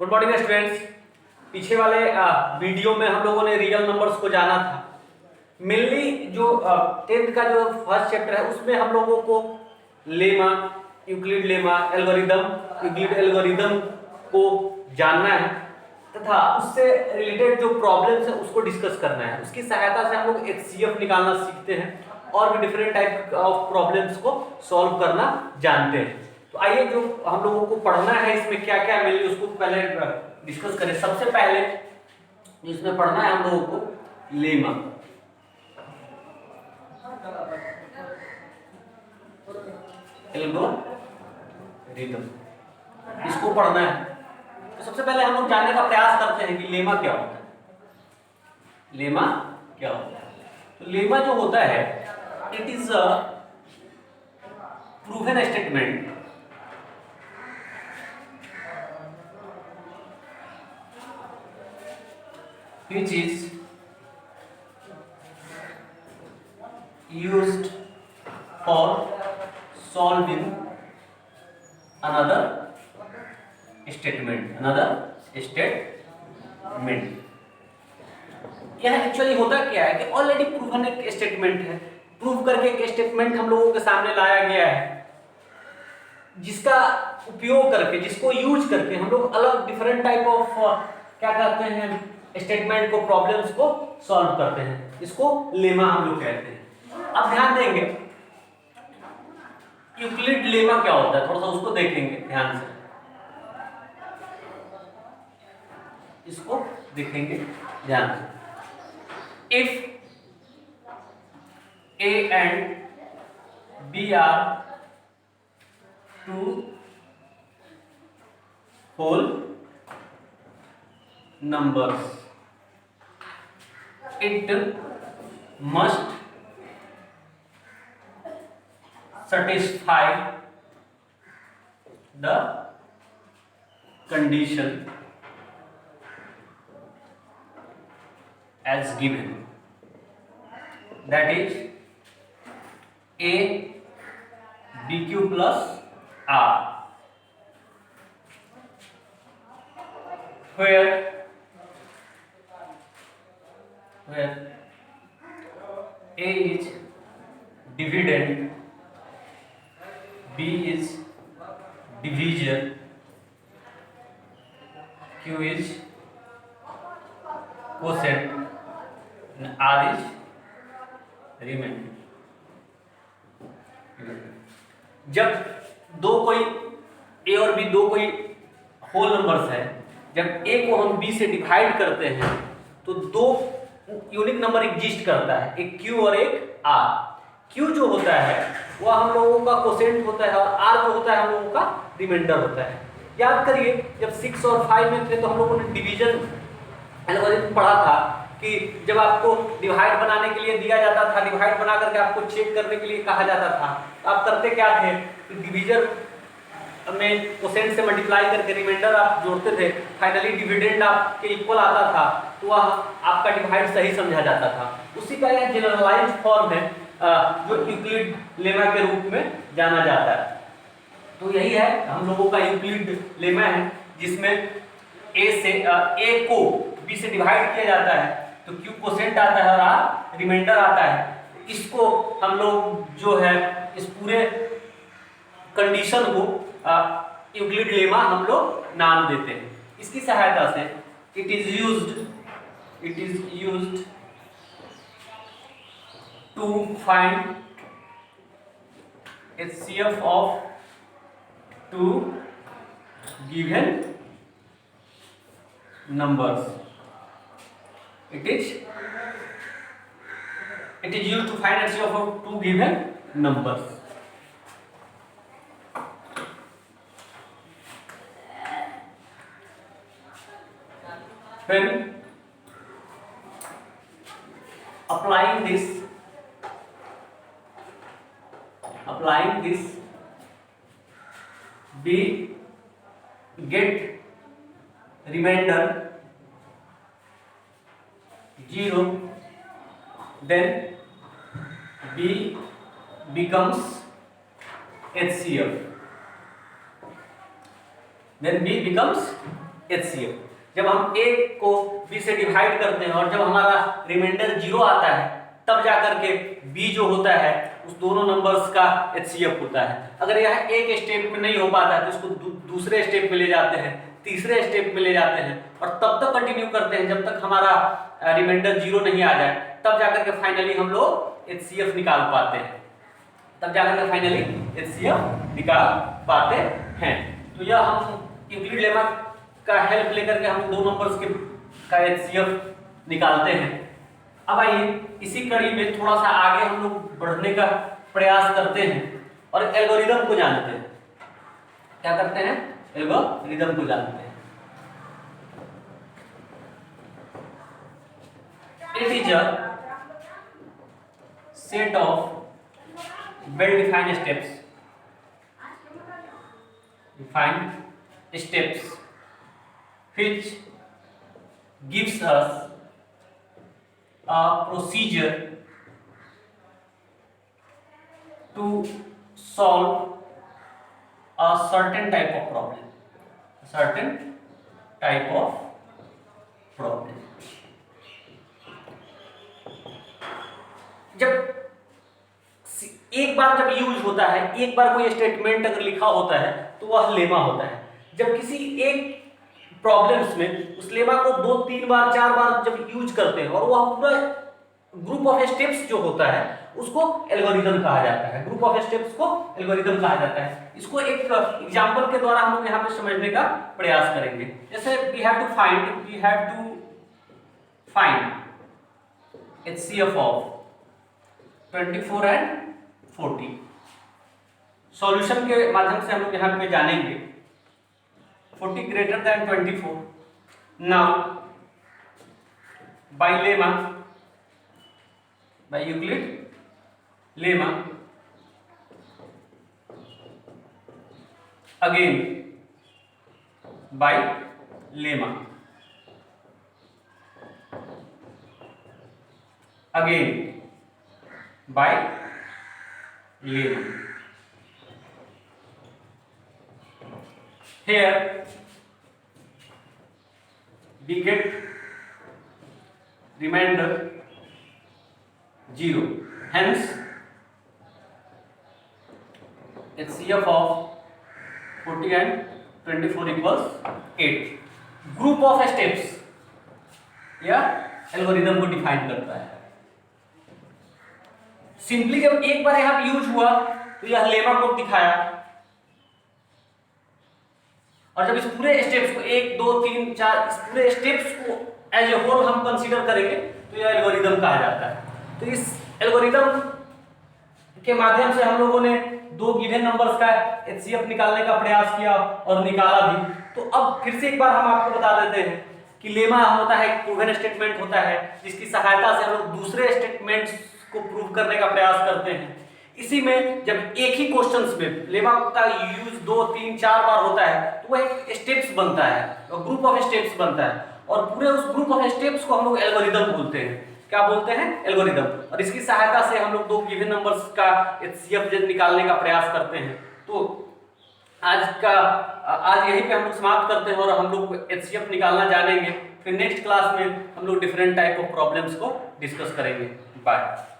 Good morning students. पीछे वाले video में हम लोगों ने रियल नंबर्स को जाना था। मेनली जो 10th का जो फर्स्ट चैप्टर है उसमें हम लोगों को lemma, Euclid lemma, algorithm, Euclid algorithm को जानना है तथा उससे रिलेटेड जो प्रॉब्लम्स है उसको डिस्कस करना है। उसकी सहायता से हम लोग एचसीएफ निकालना सीखते हैं और भी डिफरेंट टाइप ऑफ प्रॉब्लम्स को सॉल्व करना जानते हैं। तो आइए जो हम लोगों को पढ़ना है इसमें क्या क्या मिले उसको पहले डिस्कस करें। सबसे पहले इसमें पढ़ना है हम लोगों को लेमा। एल्गोरिदम इसको पढ़ना है। तो सबसे पहले हम लोग जानने का प्रयास करते हैं कि लेमा क्या होता है। लेमा क्या होता है? तो लेमा जो होता है it is a proven statement which is used for solving another statement। यह एक्चुअली होता क्या है कि ऑलरेडी प्रूवन एक स्टेटमेंट है, प्रूव करके एक स्टेटमेंट हम लोगों के सामने लाया गया है जिसका उपयोग करके, जिसको यूज करके हम लोग अलग डिफरेंट टाइप ऑफ क्या कहते हैं स्टेटमेंट को, प्रॉब्लम्स को सॉल्व करते हैं। इसको लेमा हम लोग कहते हैं। अब ध्यान देंगे यूक्लिड लेमा क्या होता है, थोड़ा सा उसको देखेंगे ध्यान से, इसको देखेंगे ध्यान से। If A and B are two whole numbers, it must satisfy the condition as given, that is a bq plus r, where A is dividend, B is divisor, Q is quotient and R is remainder। जब दो कोई A और B दो कोई whole numbers है, जब A को हम B से डिवाइड करते हैं तो दो यूनिक नंबर एग्जिस्ट करता है, एक Q और एक R। Q जो होता है वह हम लोगों का कोसेंट होता है और R जो होता है हम लोगों का रिमाइंडर होता है। याद करिए जब 6 और 5 में थे तो हम लोगों ने डिवीजन एल्गोरिथम पढ़ा था कि जब आपको डिवाइड बनाने के लिए दिया जाता था, डिवाइड बना करके आपको चेक करने के लिए कहा जाता था, तो आप करते क्या थे कि डिवीजन में कोसेंट से मल्टीप्लाई करके रिमाइंडर आप जोड़ते थे, फाइनली डिविडेंड आपके इक्वल आता था तो वह आपका डिवाइड सही समझा जाता था। उसी का यह जनरलाइज्ड फॉर्म है जो यूक्लिड लेमा के रूप में जाना जाता है। तो यही है हम लोगों का यूक्लिड लेमा है जिसमें ए को बी से डिवाइड किया जाता है तो क्यू कोसेंट आता है और आर रिमाइंडर आता है। इसको हम लोग जो है इस पूरे कंडीशन को यूक्लिड लेमा हम लोग नाम देते हैं। इसकी सहायता से it is used to find HCF of two given numbers। It is used to find HCF of two given numbers। When applying this we get remainder 0, then B becomes HCF, then B becomes HCF। जब हम a को b से divide करते हैं और जब हमारा reminder 0 आता है तब जाकर के b जो होता है उस दोनों नंबर्स का HCF होता है। अगर यह एक स्टेप में नहीं हो पाता है तो इसको दूसरे स्टेप में ले जाते हैं, तीसरे स्टेप में ले जाते हैं और तब तक कंटिन्यू करते हैं जब तक हमारा रिमाइंडर 0 नहीं आ जाए, तब जाकर के फाइनली हम लोग HCF निकाल पाते हैं, तब जाकर के फाइनली HCF निकाल पाते हैं। तो यह हम यूक्लिड लेमा का हेल्प लेकर के हम दो नंबर्स के का HCF निकालते हैं। अब आइए इसी कड़ी में थोड़ा सा आगे हम लोग बढ़ने का प्रयास करते हैं और एल्गोरिदम को जानते हैं। क्या करते हैं? एल्गोरिदम को जानते हैं। It is a set of well-defined steps which gives us a procedure to solve a certain type of problem. जब एक बार जब यूज होता है, एक बार कोई स्टेटमेंट अगर लिखा होता है तो वह लेमा होता है। जब किसी एक प्रॉब्लम्स में उस लेमा को 2, 3 बार 4 बार जब यूज करते हैं और वह पूरा ग्रुप ऑफ स्टेप्स जो होता है उसको एल्गोरिदम कहा जाता है। ग्रुप ऑफ स्टेप्स को एल्गोरिदम कहा जाता है। इसको एक एग्जांपल के द्वारा हम लोग यहाँ पे समझने का प्रयास करेंगे। जैसे we have to find HCF of 24 and 40। Solution के माध्यम से हम लोग यहाँ पे जानेंगे 40 greater than 24। Now by lemma, by Euclid lemma, again by lemma, again by lemma। Here we get remainder 0, hence HCF of 40 and 24 equals 8। Group of steps या algorithm को डिफाइन करता है। सिंपली जब एक बार यहां यूज हुआ तो यह लेमा को दिखाया और जब इस पूरे स्टेप्स को 1, 2, 3, 4 इस पूरे स्टेप्स को एज ए होल हम कंसीडर करेंगे तो यह एल्गोरिदम कहा जाता है। तो इस एल्गोरिदम के माध्यम से हम लोगों ने दो गिवन नंबर्स का HCF निकालने का प्रयास किया और निकाला भी। तो अब फिर से एक बार हम आपको बता देते हैं कि लेमा होता है एक प्रूवन स्टेटमेंट होता है जिसकी सहायता से हम लोग दूसरे स्टेटमेंट्स को प्रूव करने का प्रयास करते हैं। इसी में जब एक ही क्वेश्चंस में लेमा का यूज 2, 3, 4 बार होता है तो वह एक स्टेप्स बनता है, ग्रुप ऑफ स्टेप्स बनता है और पूरे उस ग्रुप ऑफ स्टेप्स को हम लोग एल्गोरिदम बोलते हैं। क्या बोलते हैं? एल्गोरिदम। और इसकी सहायता से हम लोग दो गिवन नंबर्स का HCF निकालने का प्रयास करते हैं। तो आज यहीं पे हम लोग समाप्त करते हैं और हम लोग HCF निकालना जानेंगे। फिर नेक्स्ट क्लास में हम लोग डिफरेंट टाइप ऑफ प्रॉब्लम्स को डिस्कस करेंगे। बाय।